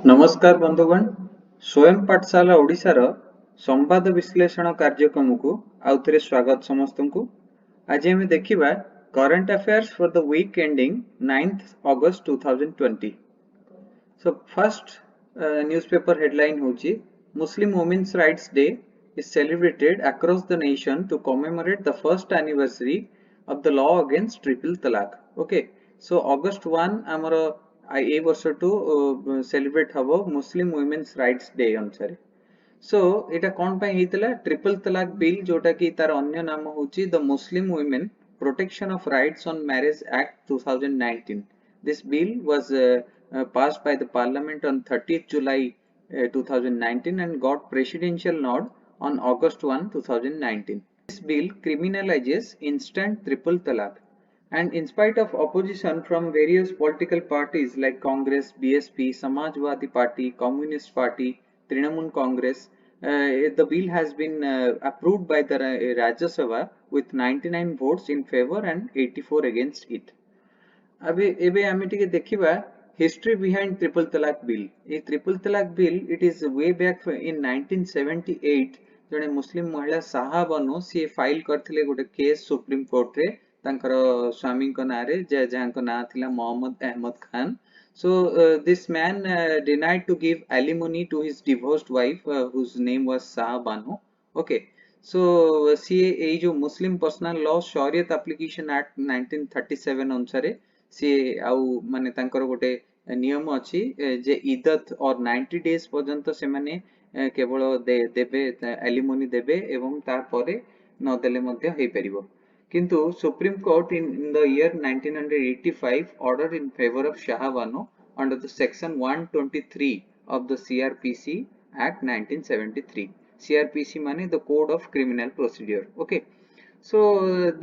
नमस्कार बंधुगण स्वयं पाठशाला ओडिशार संवाद विश्लेषण कार्यक्रम को आउ थे स्वागत समस्त को। आज आम देखा current affairs for the week ending 9th August 2020। So first newspaper headline होची Muslim women's rights day is celebrated across the nation to commemorate the first anniversary of the law against triple talaq। Okay, so August 1 आमर ए वर्ष to celebrate हम मुस्लिम women's rights day अनुसार। सो एटा कौन पाई हेतिला triple तलाक bill जोटा कि तार अन्य नाम होची the Muslim women protection of rights on marriage act 2019। This bill was passed by the parliament on 30th July 2019 and got presidential nod on August 1 2019। This bill criminalizes instant triple talaq, and in spite of opposition from various political parties like Congress, BSP, Samajwadi Party, Communist Party, Trinamool Congress, the bill has been approved by the Rajya Sabha with 99 votes in favor and 84 against it। अबे एबे आमे टिके देखिबा history behind triple तलाक bill. ए triple तलाक bill it is way back in 1978 जने मुस्लिम महिला साहा बनो सी फाइल करथिले गोटे केस सुप्रीम कोर्ट रे तांकर स्वामी को नारे जे जांको ना थिला Mohammad Ahmad Khan. So this man denied to give alimony to his divorced wife whose name was Saha Banu। Okay, so सी ए जो मुस्लिम पर्सनल लॉ शरीयत एप्लीकेशन एक्ट 1937 अनुसार सी आउ माने तांकर गोटे नियम अछि जे इदत और 90 डेज पर्यंत से माने केवल देबे एलिमोनी देबे एवं तार परे न देले मध्ये हेइ परिबो। किंतु supreme court in the year 1985 ordered in favor of Shah Banu under the section 123 of the CRPC Act 1973। CRPC माने the Code of Criminal Procedure। Okay, so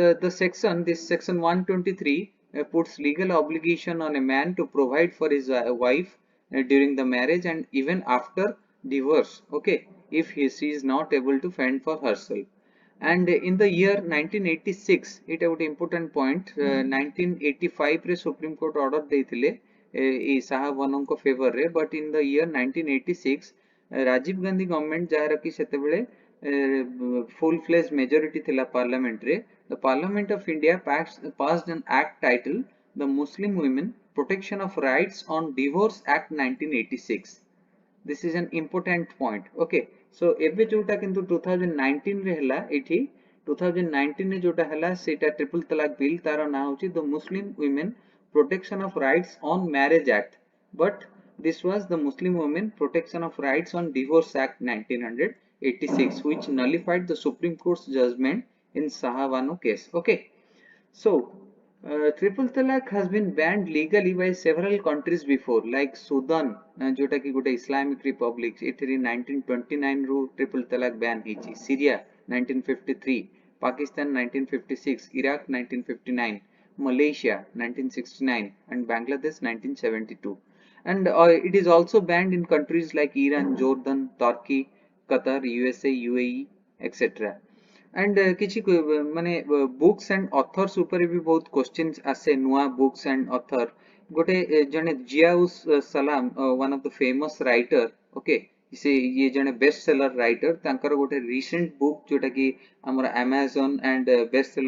the section, this section 123 puts legal obligation on a man to provide for his wife during the marriage and even after divorce। Okay, if she is not able to fend for herself। And in the year 1986 it a important point 1985 रे supreme court order देथिले ए साहा बानो को favour रे, but in the year 1986 Rajiv Gandhi government जहार कि सेते बेले full fledged majority थिला पार्लियामेंट रे, the Parliament of India passed an act titled the Muslim Women Protection of Rights on Divorce Act 1986। this is an important point। okay, so एबे जोटा किंतु 2019 रे हला एठी 2019 रे जोटा हला सेटा ट्रिपल तलाक बिल तार ना होची the Muslim women protection of rights on marriage act, but this was the Muslim Women Protection of Rights on Divorce Act 1986 which nullified the Supreme Court's judgment in Saha Banu case। okay, so triple talaq has been banned legally by several countries before like Sudan जोटा कि गोटे Islamic Republic एथरे 1929 रू triple तलाक ban हिची, Syria 1953, Pakistan 1956, Iraq 1959, Malaysia 1969 and Bangladesh 1972। and it is also banned in countries like Iran, Jordan, Turkey, Qatar, USA, UAE, etc। and किछि माने books and authors ऊपर भी बहुत क्वेश्चंस आसे नुआ बुक्स एंड ऑथर गोटे जने जियाउस सलाम one of the famous writer. Okay, से ये जने बेस्ट सेलर राइटर तांकर गोटे रिसेंट बुक जोटा कि हमर Amazon and best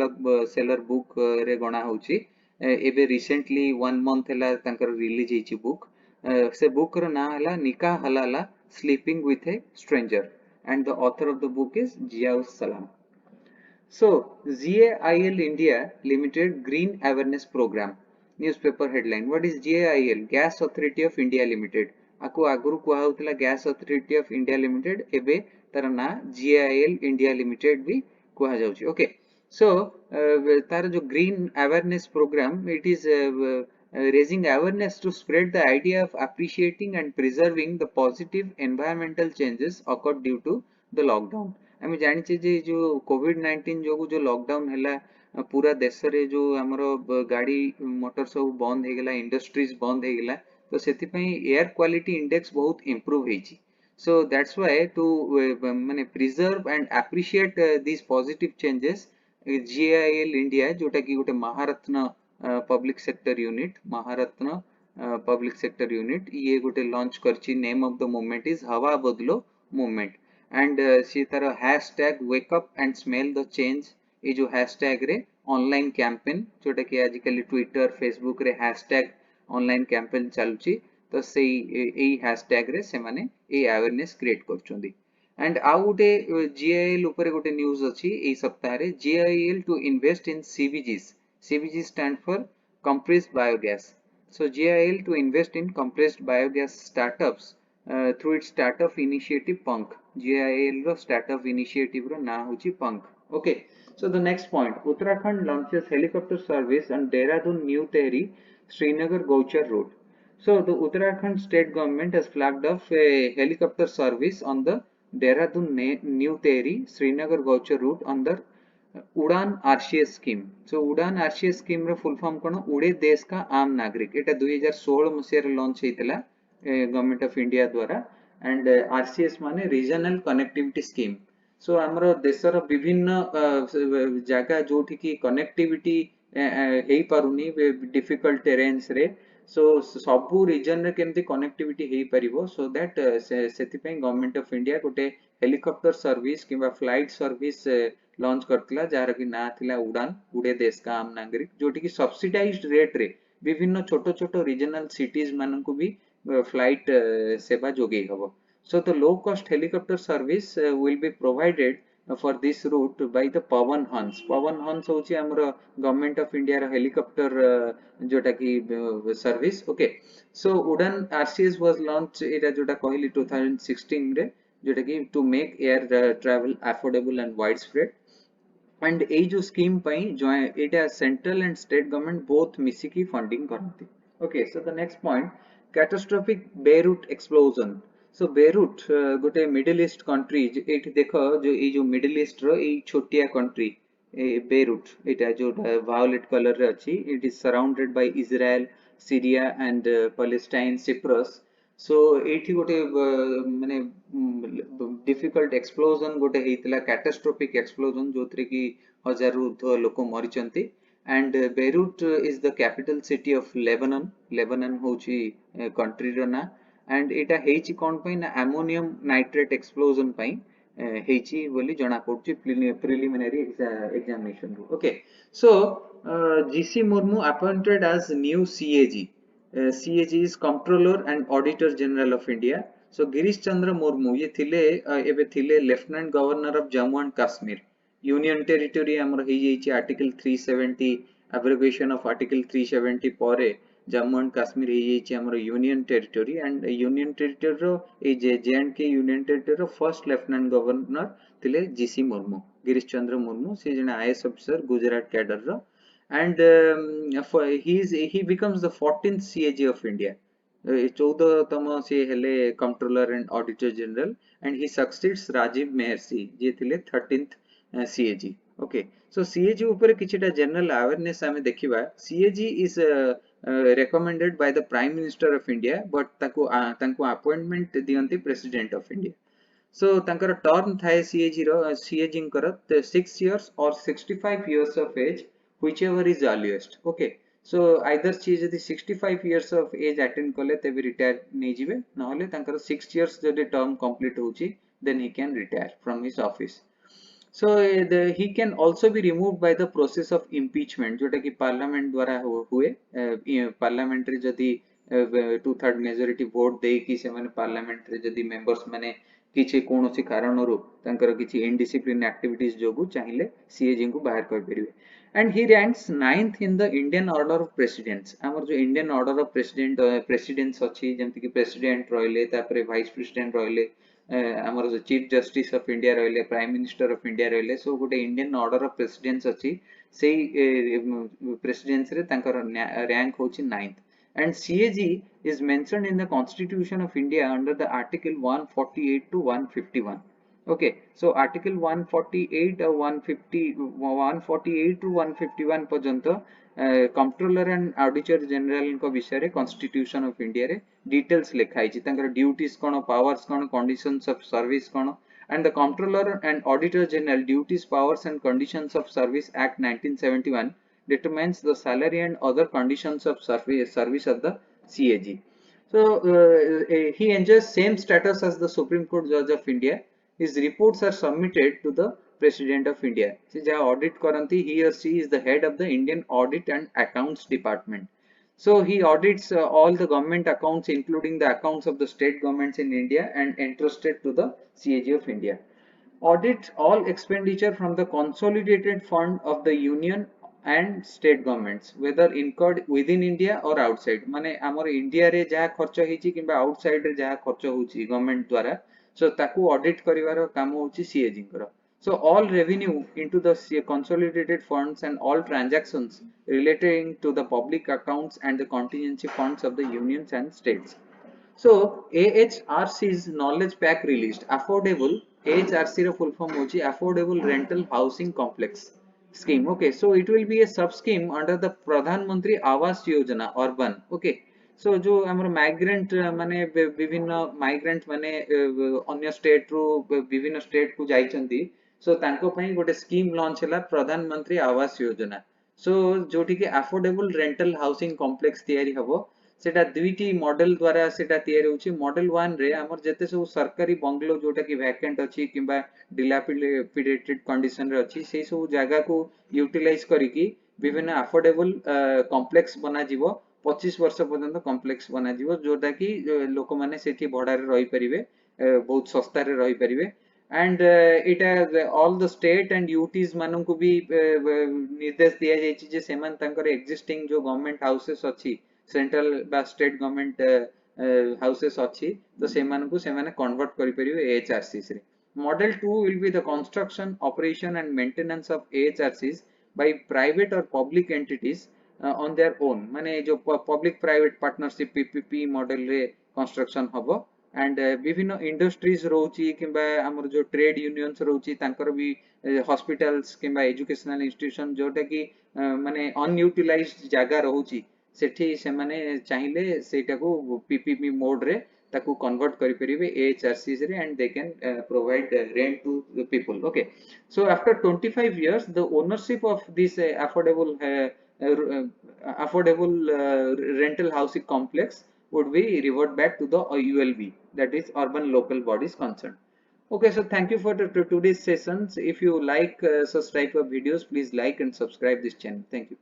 seller book रे गणा होची। एबे रिसेंटली 1 मंथ हला तांकर रिलीज हेची बुक। से बुक रो ना हला निकाह हलाला sleeping with a stranger and the author of the book is Ziaus Salam। So GAIL India Limited Green Awareness Program newspaper headline। what is GAIL? Gas Authority of India Limited। आको आगुरु कुआ होतला Gas Authority of India Limited, एबे तार ना GAIL India Limited भी कुआ जाउची। Okay, so तार जो green awareness program it is raising awareness to spread the idea of appreciating and preserving the positive environmental changes occurred due to the lockdown। आम जानी जे जो कोविड-19 जो जो लॉकडाउन हैला पूरा देश रे जो हमरो गाड़ी मोटर सब बंद हे गेला, इंडस्ट्रीज बंद हे गेला, तो सेति पई एयर क्वालिटी इंडेक्स बहुत इंप्रूव हेची। so that's why to माने preserve and appreciate this positive changes GAIL India जोटा कि गोटे महारत्न पब्लिक सेक्टर यूनिट महारत्न पब्लिक सेक्टर यूनिट ये गोटे लॉन्च करची name of the movement is हवा बदलो मूवमेंट एंड सी तार hashtag wake up and smell the change ये जो हैशटैग रे ऑनलाइन कैंपेन जोटा कि आजिकल ट्विटर फेसबुक रे हैशटैग ऑनलाइन कैंपेन चलुची तो से यही हैशटैग रे से माने ये अवेयरनेस क्रिएट करछुंदी एंड आउ गोटे जीआईएल ऊपर गोटे न्यूज अच्छी ए सप्ताह रे जीआईएल to invest in CBGs CBG stand for compressed biogas. So GIL to invest in compressed biogas startups through its startup initiative Punk. GIL ro startup initiative ro na hochi Punk. Okay. So the next point, Uttarakhand launches helicopter service on Dehradun New Tehri Srinagar Goucher route. So the Uttarakhand state government has flagged off a helicopter service on the Dehradun New Tehri Srinagar Goucher route on the उड़ान RCS scheme so उड़ान RCS scheme रो full form कोन उड़े देश का आम नागरिक एटा 2016 मसिया रे launch हेतिला government of India द्वारा and RCS माने रीजनल कनेक्टिविटी स्कीम सो हमरो देशर विभिन्न जगह जोठी की कनेक्टिविटी हेई पारुनी डिफिकल्ट टेरेन्स रे सो सबु रीजन रे केमती कनेक्टिविटी हेई परिबो सो दैट सेति पे गवर्नमेंट ऑफ इंडिया गोटे हेलीकॉप्टर सर्विस किबा फ्लाइट सर्विस लॉन्च करथिला जार कि ना थिला उड़ान उड़े देश का आम नागरिक जोटी की सब्सिडाइज्ड रेट रे विभिन्न छोटो छोटो रीजनल सिटीज माननकु भी फ्लाइट सेवा जोगेई हबो so the low cost helicopter service will be provided for this route by the Pawan Hans होची हमरो गवर्नमेंट ऑफ इंडिया रो हेलीकॉप्टर जोटा की सर्विस ओके सो उड़ान आरसीएस वाज लॉन्च एटा जोटा कहली 2016 रे जोटा की to make air travel affordable and wide spread and ए जो स्कीम पई जो एटा central and state government both मिसिकी फंडिंग करती okay so the next point catastrophic Beirut explosion so Beirut गोटे मिडिल ईस्ट कंट्री एठी देखो जो ए जो मिडिल ईस्ट रो ए छोटिया कंट्री बेरूट एटा जो वायोलेट कलर रे अछि it is surrounded by Israel Syria and Palestine Cyprus so एठी गोटे माने डिफिकल्ट एक्सप्लोजन गोटे हेतिला कैटास्ट्रोफिक एक्सप्लोजन जोथरे की हजार ऊर्ध लोक मरिचंती and Beirut is the capital city of Lebanon होची कंट्री रो ना एंड एटा हेची कोन पई ना अमोनियम नाइट्रेट एक्सप्लोजन पई हेची बोली जणा पड़ची प्रिलिमिनरी एग्जामिनेशन रो okay so GC Murmu appointed as new CAG CAG is Comptroller and Auditor General of India. So Girish Chandra Murmu ये थिले एबे थिले lieutenant governor of Jammu and Kashmir union territory हमर हे जाईची आर्टिकल 370 एब्रिविएशन ऑफ आर्टिकल 370 परे Jammu and Kashmir हे जाईची हमर union territory and union territory रो ए J and K union territory रो फर्स्ट लेफ्टिनेंट गवर्नर थिले जीसी मुर्मू गिरीश चंद्र मुर्मू से जने आईएएस ऑफिसर गुजरात कैडर रो and he becomes the 14th CAG of India. 14तम से हेले controller and auditor general and he succeeds Rajiv Mehrishi जे थिले 13th CAG. Okay so CAG ऊपर किछिटा जनरल अवेयरनेस हमें देखिबा CAG is recommended by the Prime Minister of India but ताको appointment दियंती प्रेसिडेंट ऑफ इंडिया सो तांकर टर्म थाए CAG कर 6 years or 65 years of age whichever is earliest okay so either she जदि 65 years of age attain कले तबे retire नै जिवे नहले तांकर 6 years जदि टर्म कंप्लीट होची then he can retire from his office so he can also be removed by the process of impeachment जोटा कि पार्लियामेंट द्वारा हुए पार्लियामेंट रे जदि 2/3 मेजॉरिटी वोट दे कि से माने पार्लियामेंट रे जदि मेंबर्स माने किछि कोनोसी कारणरो तांकर किछि इनडिसिप्लिन एक्टिविटीज जोगु चाहिले सीएजी को बाहर कर परिबे and he ranks 9th in the Indian order of presidents हमर जो इंडियन ऑर्डर ऑफ प्रेसिडेंट्स अछि जेमति कि प्रेसिडेंट रहले तापरे वाइस प्रेसिडेंट रहले हमर जो चीफ जस्टिस ऑफ इंडिया रहले प्राइम मिनिस्टर ऑफ इंडिया रहले सो गोटे इंडियन ऑर्डर ऑफ प्रेसिडेंट्स अछि सेही प्रेसिडेंट्स रे तांकर रैंक होछि 9th and CAG is mentioned in the constitution of India under the article 148 to 151 okay so article 148 or 150 148 to 151 पर्यंत controller and auditor general को विषय रे कॉन्स्टिट्यूशन ऑफ इंडिया रे डिटेल्स लिखाई छि तांकर duties cone powers cone conditions of service cone and the comptroller and auditor general duties powers and conditions of service act 1971 determines the salary and other conditions of service of the CAG. So he enjoys same status as the Supreme Court Judge of India. His reports are submitted to the President of India. See, jaha audit karanti, he or she is the head of the Indian Audit and Accounts Department. So he audits all the government accounts, including the accounts of the state governments in India, and entrusted to the CAG of India. Audits all expenditure from the consolidated fund of the union and state governments, whether incurred within India or outside. माने आमर India रे जहाँ खर्च होइछि किंबा outside रे जहाँ खर्च होउछि government द्वारा, सो ताकू ऑडिट करिवार काम होउछि सीएजी कर. So all revenue into the consolidated funds and all transactions relating to the public accounts and the contingency funds of the unions and states. So AHRC's knowledge pack released affordable. AHRC ର full form होची affordable rental housing complex scheme. Okay, so it will be a sub scheme under the Pradhan Mantri Awas Yojana urban. Okay, so जो हमर migrant माने विभिन्न migrant माने अन्य state रू विभिन्न state को जाइछंती, so तांको पई गोटे scheme launch ହେଲା प्रधान मंत्री आवास योजना. So जोठी के affordable rental housing complex तैयारी हबो, सेटा दुईटी मॉडल द्वारा सेटा तैयारी होची. मॉडल 1 रे हमर जते सब सरकारी बंगलो जोटा कि वैकेंट अछि किबा डिलैपिडेटेड कंडीशन रे अछि, से सब जगह को यूटिलाइज करिकि विभिन्न अफोर्डेबल कॉम्प्लेक्स बना जिवो. 25 वर्ष पर्यंत कॉम्प्लेक्स बना जिवो जोटा कि लोक माने सेठी भडा रे रहि परिबे, बहुत सस्ता रे रहि परिबे. एंड इटा all the state and UTs मानन को भी निर्देश दिया जायछि जे सेमान तांकर एक्जिस्टिंग जो गवर्नमेंट हाउसेस अछि, सेंट्रल बा स्टेट गवर्नमेंट हाउसेस अच्छी, तो सेमानकु सेमाने कन्वर्ट करि परिबे AHRCs रे. Model 2 will be the construction, operation and maintenance of AHRCs by private or public entities on their own. माने जो public private partnership PPP model रे कंस्ट्रक्शन हबो. एंड विभिन्न इंडस्ट्रीज रोची किंबा हमर जो ट्रेड यूनियंस रोची तांकर भी हॉस्पिटल्स किंबा एजुकेशनल इंस्टीट्यूशन जोटा कि माने अनयूटिलाइज्ड जगह रोची, सेठी से माने चाहिले सेटा को पीपीपी मोड रे ताकू कन्वर्ट करि परिबे AHRCs रे, and they can provide rent to the people. Okay, so after 25 years the ownership of this affordable rental housing complex would be revert back to the ULB, that is urban local bodies concerned. Okay, so thank you for today's sessions. If you like such type of videos, please like and subscribe this channel. Thank you.